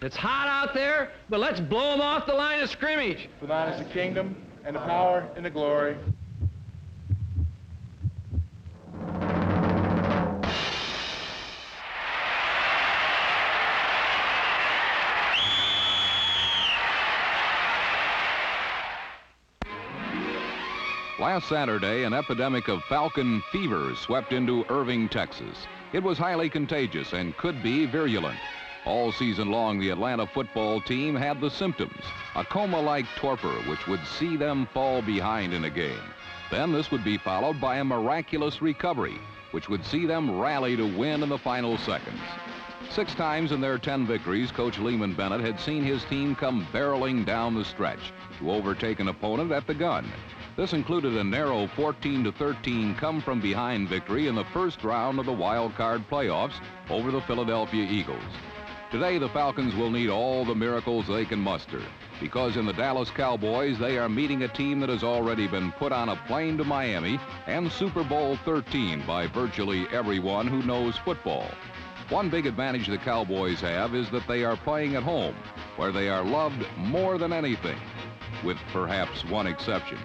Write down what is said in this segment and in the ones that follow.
It's hot out there, but let's blow them off the line of scrimmage. For thine is the kingdom, and the power, and the glory. Last Saturday, an epidemic of Falcon fever swept into Irving, Texas. It was highly contagious and could be virulent. All season long, the Atlanta football team had the symptoms, a coma-like torpor which would see them fall behind in a game. Then this would be followed by a miraculous recovery, which would see them rally to win in the final seconds. 6 times in their 10 victories, Coach Lehman Bennett had seen his team come barreling down the stretch to overtake an opponent at the gun. This included a narrow 14-13 come-from-behind victory in the first round of the wild card playoffs over the Philadelphia Eagles. Today, the Falcons will need all the miracles they can muster, because in the Dallas Cowboys, they are meeting a team that has already been put on a plane to Miami and Super Bowl 13 by virtually everyone who knows football. One big advantage the Cowboys have is that they are playing at home, where they are loved more than anything, with perhaps one exception.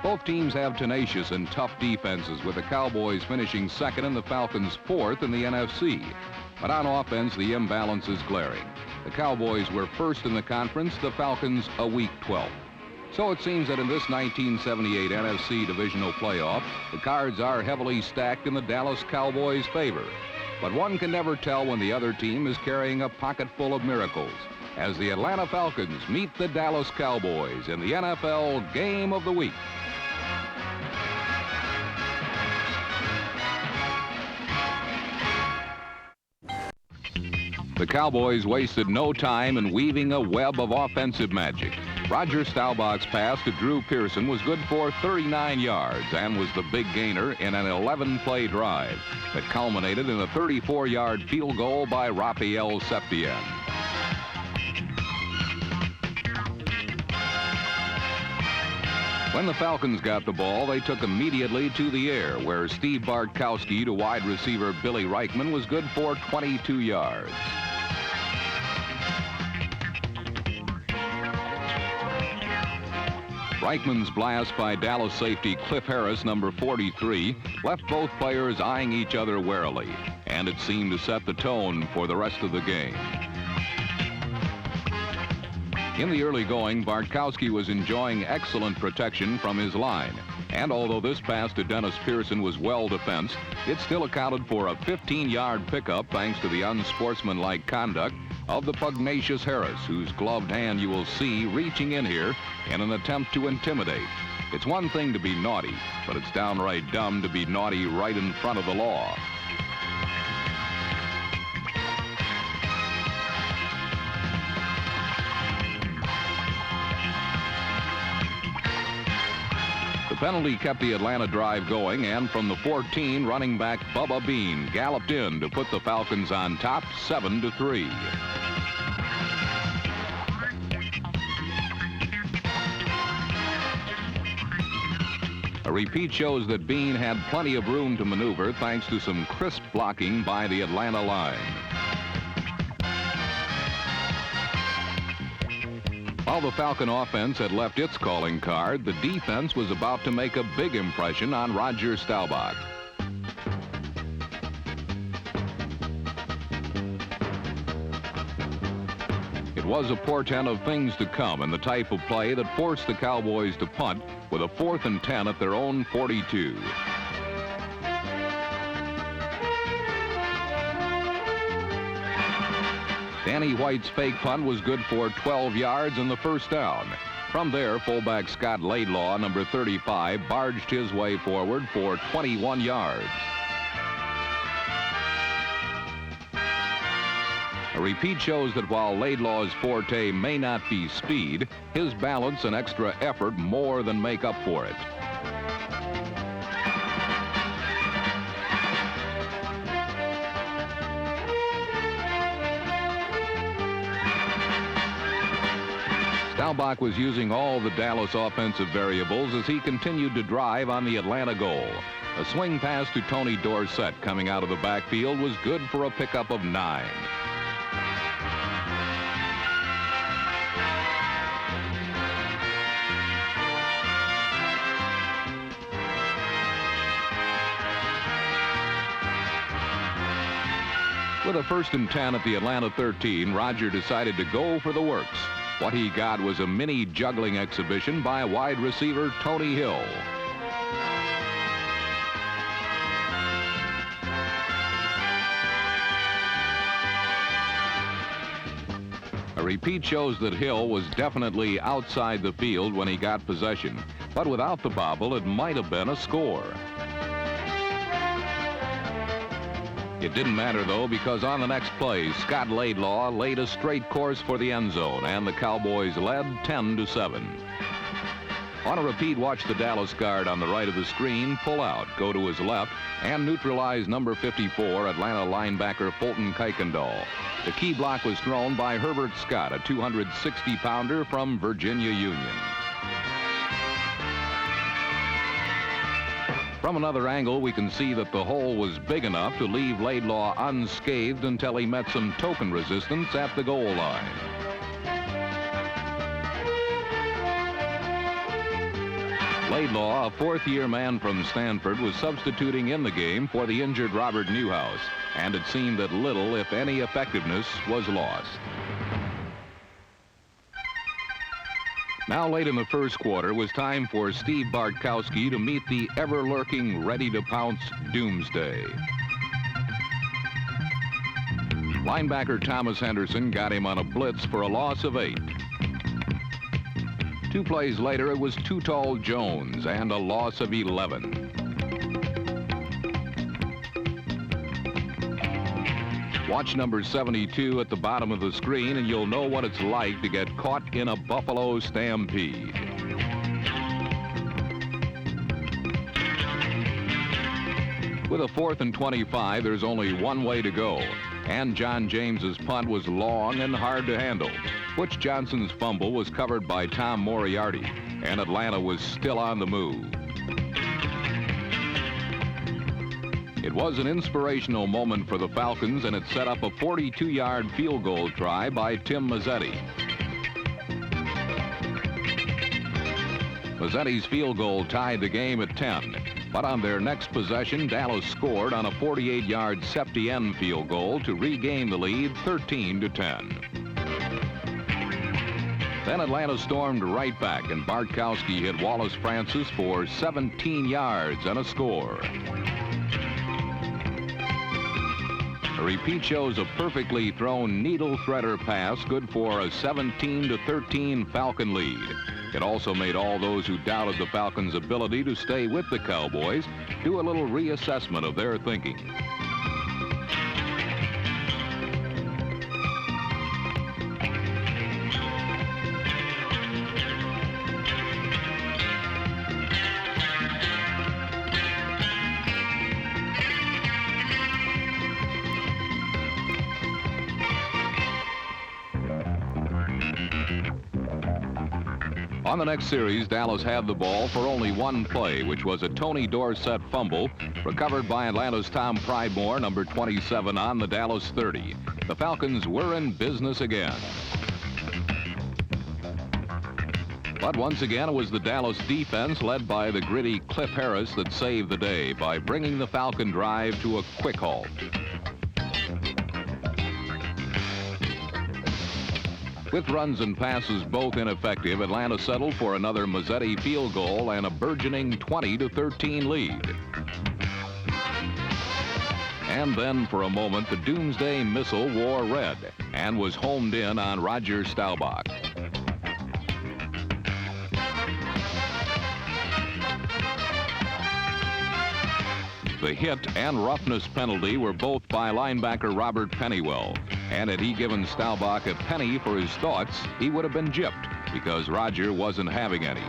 Both teams have tenacious and tough defenses, with the Cowboys finishing second and the Falcons fourth in the NFC. But on offense, the imbalance is glaring. The Cowboys were first in the conference, the Falcons a weak 12th. So it seems that in this 1978 NFC divisional playoff, the cards are heavily stacked in the Dallas Cowboys' favor. But one can never tell when the other team is carrying a pocket full of miracles, as the Atlanta Falcons meet the Dallas Cowboys in the NFL Game of the Week. The Cowboys wasted no time in weaving a web of offensive magic. Roger Staubach's pass to Drew Pearson was good for 39 yards and was the big gainer in an 11-play drive that culminated in a 34-yard field goal by Rafael Septien. When the Falcons got the ball, they took immediately to the air, where Steve Bartkowski to wide receiver Billy Reichman was good for 22 yards. Reichman's blast by Dallas safety Cliff Harris, number 43, left both players eyeing each other warily, and it seemed to set the tone for the rest of the game. In the early going, Bartkowski was enjoying excellent protection from his line, and although this pass to Dennis Pearson was well defensed, it still accounted for a 15-yard pickup thanks to the unsportsmanlike conduct of the pugnacious Harris, whose gloved hand you will see reaching in here in an attempt to intimidate. It's one thing to be naughty, but it's downright dumb to be naughty right in front of the law. The penalty kept the Atlanta drive going, and from the 14, running back Bubba Bean galloped in to put the Falcons on top 7-3. A repeat shows that Bean had plenty of room to maneuver thanks to some crisp blocking by the Atlanta line. While the Falcon offense had left its calling card, the defense was about to make a big impression on Roger Staubach. It was a portent of things to come and the type of play that forced the Cowboys to punt with a 4th and 10 at their own 42. Danny White's fake punt was good for 12 yards and the first down. From there, fullback Scott Laidlaw, number 35, barged his way forward for 21 yards. A repeat shows that while Laidlaw's forte may not be speed, his balance and extra effort more than make up for it. Staubach was using all the Dallas offensive variables as he continued to drive on the Atlanta goal. A swing pass to Tony Dorsett coming out of the backfield was good for a pickup of 9. With a 1st and 10 at the Atlanta 13, Roger decided to go for the works. What he got was a mini juggling exhibition by wide receiver Tony Hill. A repeat shows that Hill was definitely outside the field when he got possession, but without the bobble, it might have been a score. It didn't matter, though, because on the next play, Scott Laidlaw laid a straight course for the end zone, and the Cowboys led 10-7. On a repeat, watch the Dallas guard on the right of the screen pull out, go to his left, and neutralize number 54, Atlanta linebacker Fulton Kuykendall. The key block was thrown by Herbert Scott, a 260-pounder from Virginia Union. From another angle, we can see that the hole was big enough to leave Laidlaw unscathed until he met some token resistance at the goal line. Laidlaw, a fourth-year man from Stanford, was substituting in the game for the injured Robert Newhouse, and it seemed that little, if any, effectiveness was lost. Now, late in the first quarter, was time for Steve Bartkowski to meet the ever-lurking, ready-to-pounce Doomsday. Linebacker Thomas Henderson got him on a blitz for a loss of 8. 2 plays later, it was Too Tall Jones and a loss of 11. Watch number 72 at the bottom of the screen, and you'll know what it's like to get caught in a Buffalo stampede. With a 4th and 25, there's only one way to go, and John James's punt was long and hard to handle. Butch Johnson's fumble was covered by Tom Moriarty, and Atlanta was still on the move. It was an inspirational moment for the Falcons, and it set up a 42-yard field goal try by Tim Mazzetti. Mazzetti's field goal tied the game at 10, but on their next possession, Dallas scored on a 48-yard Septien field goal to regain the lead 13-10. Then Atlanta stormed right back, and Bartkowski hit Wallace Francis for 17 yards and a score. A repeat shows a perfectly thrown needle threader pass, good for a 17-13 Falcon lead. It also made all those who doubted the Falcons' ability to stay with the Cowboys do a little reassessment of their thinking. On the next series, Dallas had the ball for only one play, which was a Tony Dorsett fumble, recovered by Atlanta's Tom Pridemore, number 27, on the Dallas 30. The Falcons were in business again. But once again, it was the Dallas defense, led by the gritty Cliff Harris, that saved the day by bringing the Falcon drive to a quick halt. With runs and passes both ineffective, Atlanta settled for another Mazzetti field goal and a burgeoning 20-13 lead. And then, for a moment, the Doomsday Missile wore red and was homed in on Roger Staubach. The hit and roughness penalty were both by linebacker Robert Pennywell. And had he given Staubach a penny for his thoughts, he would have been gypped, because Roger wasn't having any.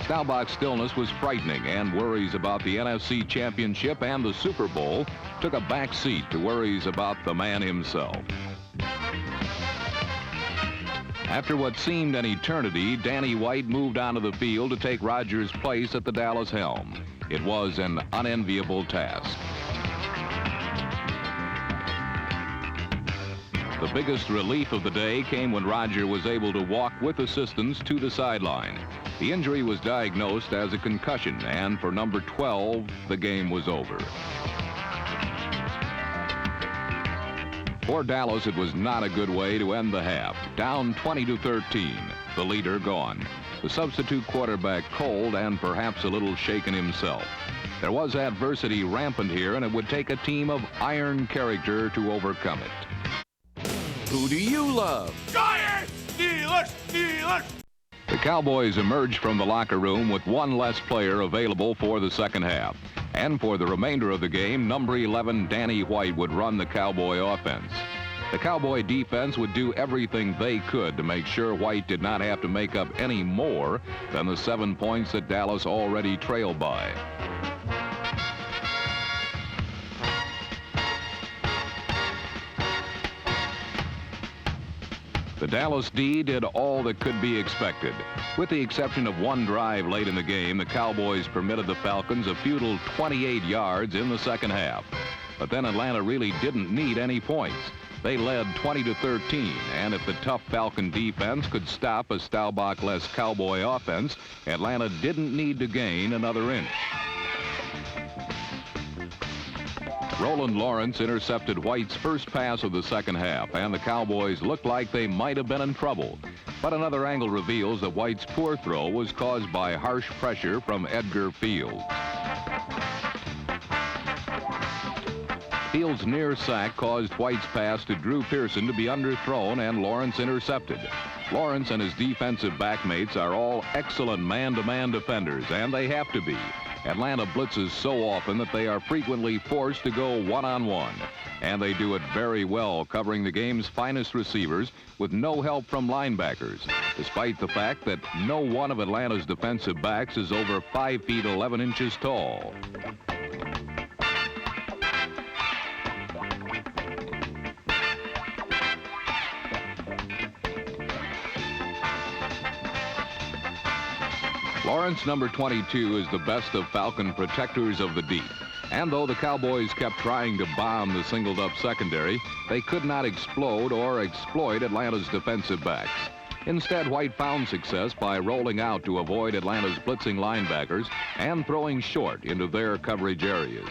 Staubach's stillness was frightening, and worries about the NFC Championship and the Super Bowl took a back seat to worries about the man himself. After what seemed an eternity, Danny White moved onto the field to take Roger's place at the Dallas helm. It was an unenviable task. The biggest relief of the day came when Roger was able to walk with assistance to the sideline. The injury was diagnosed as a concussion, and for number 12, the game was over. For Dallas, it was not a good way to end the half. Down 20-13, the leader gone. The substitute quarterback cold and perhaps a little shaken himself. There was adversity rampant here, and it would take a team of iron character to overcome it. Who do you love? Giants! Steelers! Steelers! The Cowboys emerged from the locker room with one less player available for the second half. And for the remainder of the game, number 11 Danny White would run the Cowboy offense. The Cowboy defense would do everything they could to make sure White did not have to make up any more than the 7 points that Dallas already trailed by. The Dallas D did all that could be expected. With the exception of one drive late in the game, the Cowboys permitted the Falcons a futile 28 yards in the second half. But then Atlanta really didn't need any points. They led 20-13, and if the tough Falcon defense could stop a Staubach-less Cowboy offense, Atlanta didn't need to gain another inch. Roland Lawrence intercepted White's first pass of the second half, and the Cowboys looked like they might have been in trouble. But another angle reveals that White's poor throw was caused by harsh pressure from Edgar Fields. Fields' near sack caused White's pass to Drew Pearson to be underthrown, and Lawrence intercepted. Lawrence and his defensive backmates are all excellent man-to-man defenders, and they have to be. Atlanta blitzes so often that they are frequently forced to go one-on-one. And they do it very well, covering the game's finest receivers with no help from linebackers, despite the fact that no one of Atlanta's defensive backs is over 5 feet 11 inches tall. Lawrence, number 22, is the best of Falcon protectors of the deep. And though the Cowboys kept trying to bomb the singled-up secondary, they could not explode or exploit Atlanta's defensive backs. Instead, White found success by rolling out to avoid Atlanta's blitzing linebackers and throwing short into their coverage areas.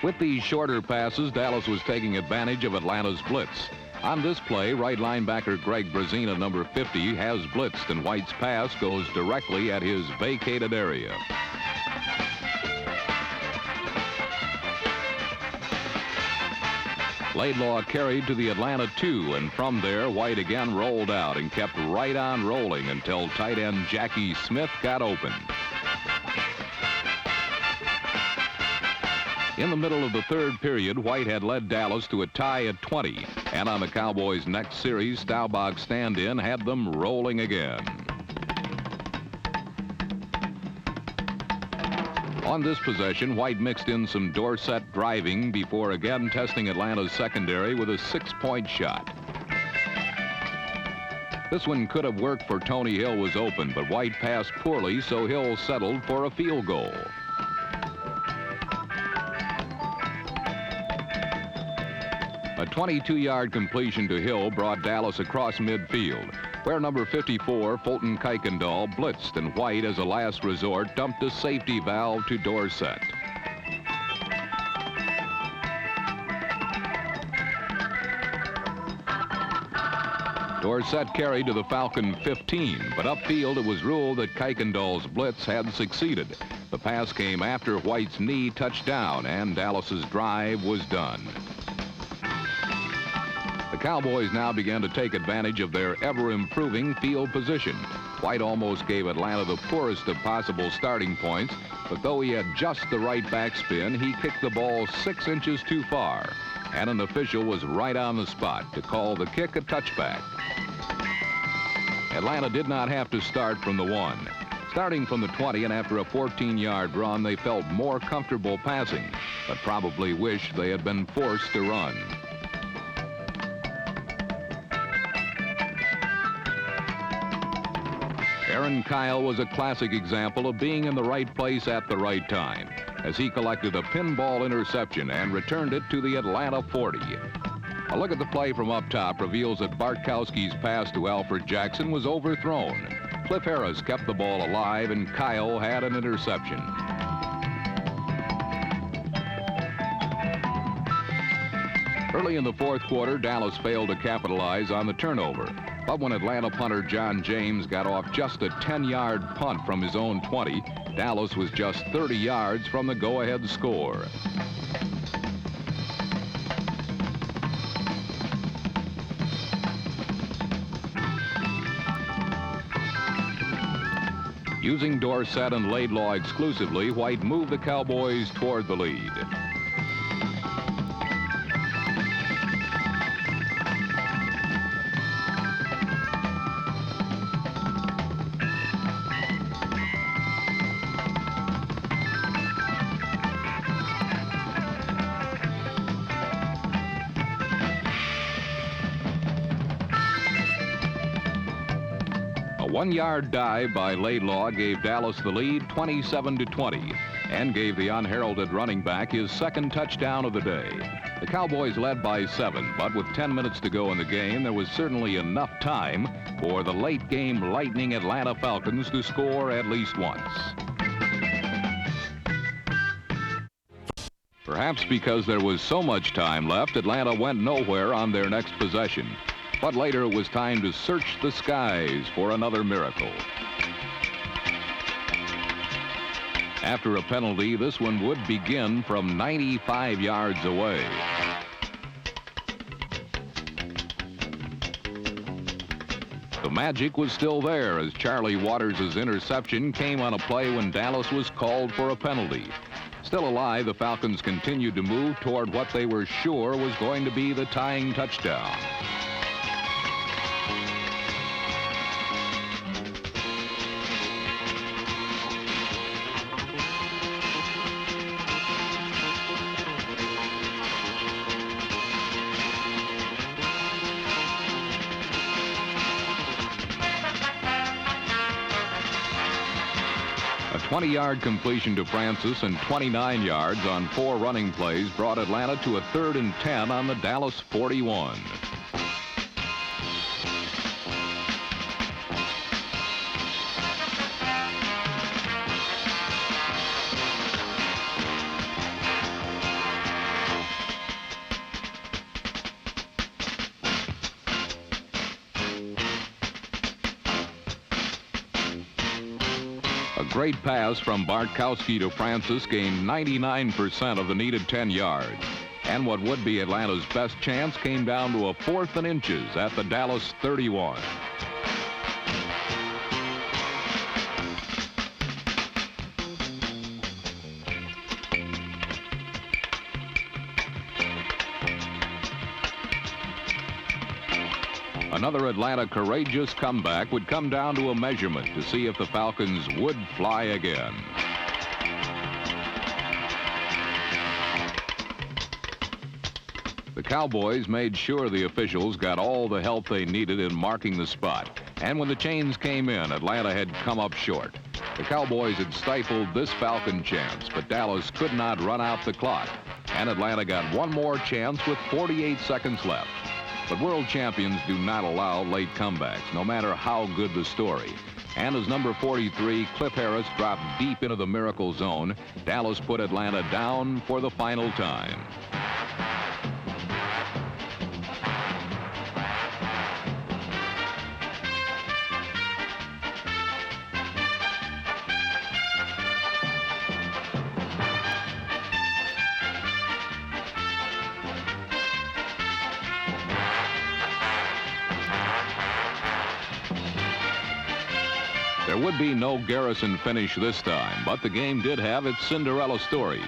With these shorter passes, Dallas was taking advantage of Atlanta's blitz. On this play, right linebacker Greg Brazina, number 50, has blitzed, and White's pass goes directly at his vacated area. Laidlaw carried to the Atlanta 2, and from there, White again rolled out and kept right on rolling until tight end Jackie Smith got open. In the middle of the third period, White had led Dallas to a tie at 20. And on the Cowboys' next series, Staubach's stand-in had them rolling again. On this possession, White mixed in some Dorsett driving before again testing Atlanta's secondary with a 6-point shot. This one could have worked for Tony Hill was open, but White passed poorly, so Hill settled for a field goal. A 22-yard completion to Hill brought Dallas across midfield, where number 54, Fulton Kuykendall, blitzed, and White, as a last resort, dumped a safety valve to Dorsett. Dorsett carried to the Falcon 15, but upfield it was ruled that Kuykendall's blitz had succeeded. The pass came after White's knee touched down, and Dallas's drive was done. The Cowboys now began to take advantage of their ever-improving field position. White almost gave Atlanta the poorest of possible starting points, but though he had just the right backspin, he kicked the ball 6 inches too far, and an official was right on the spot to call the kick a touchback. Atlanta did not have to start from the 1. Starting from the 20 and after a 14-yard run, they felt more comfortable passing, but probably wished they had been forced to run. Aaron Kyle was a classic example of being in the right place at the right time, as he collected a pinball interception and returned it to the Atlanta 40. A look at the play from up top reveals that Bartkowski's pass to Alfred Jackson was overthrown. Cliff Harris kept the ball alive, and Kyle had an interception. Early in the fourth quarter, Dallas failed to capitalize on the turnover. But when Atlanta punter John James got off just a 10-yard punt from his own 20, Dallas was just 30 yards from the go-ahead score. Using Dorsett and Laidlaw exclusively, White moved the Cowboys toward the lead. A 1-yard dive by Laidlaw gave Dallas the lead 27-20 and gave the unheralded running back his second touchdown of the day. The Cowboys led by 7, but with 10 minutes to go in the game, there was certainly enough time for the late game lightning Atlanta Falcons to score at least once. Perhaps because there was so much time left, Atlanta went nowhere on their next possession. But later it was time to search the skies for another miracle. After a penalty, this one would begin from 95 yards away. The magic was still there as Charlie Waters' interception came on a play when Dallas was called for a penalty. Still alive, the Falcons continued to move toward what they were sure was going to be the tying touchdown. A 20-yard completion to Francis and 29 yards on 4 running plays brought Atlanta to a 3rd and 10 on the Dallas 41. A great pass from Bartkowski to Francis gained 99% of the needed 10 yards. And what would be Atlanta's best chance came down to a 4th and inches at the Dallas 31. Another Atlanta courageous comeback would come down to a measurement to see if the Falcons would fly again. The Cowboys made sure the officials got all the help they needed in marking the spot. And when the chains came in, Atlanta had come up short. The Cowboys had stifled this Falcon chance, but Dallas could not run out the clock. And Atlanta got one more chance with 48 seconds left. But world champions do not allow late comebacks, no matter how good the story. And as number 43, Cliff Harris, dropped deep into the miracle zone, Dallas put Atlanta down for the final time. There would be no Garrison finish this time, but the game did have its Cinderella stories.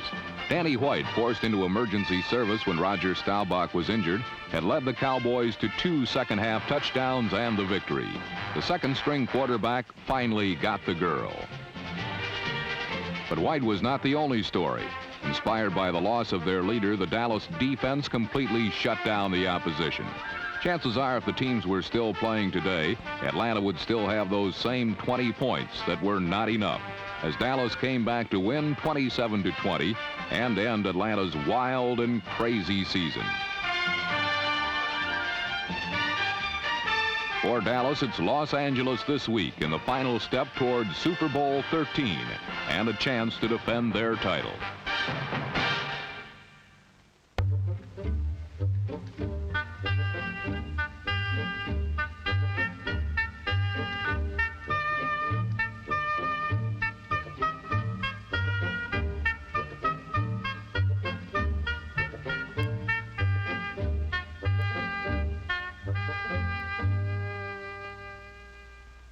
Danny White, forced into emergency service when Roger Staubach was injured, had led the Cowboys to 2 second-half touchdowns and the victory. The second-string quarterback finally got the girl. But White was not the only story. Inspired by the loss of their leader, the Dallas defense completely shut down the opposition. Chances are if the teams were still playing today, Atlanta would still have those same 20 points that were not enough, as Dallas came back to win 27-20 and end Atlanta's wild and crazy season. For Dallas, it's Los Angeles this week in the final step towards Super Bowl 13 and a chance to defend their title.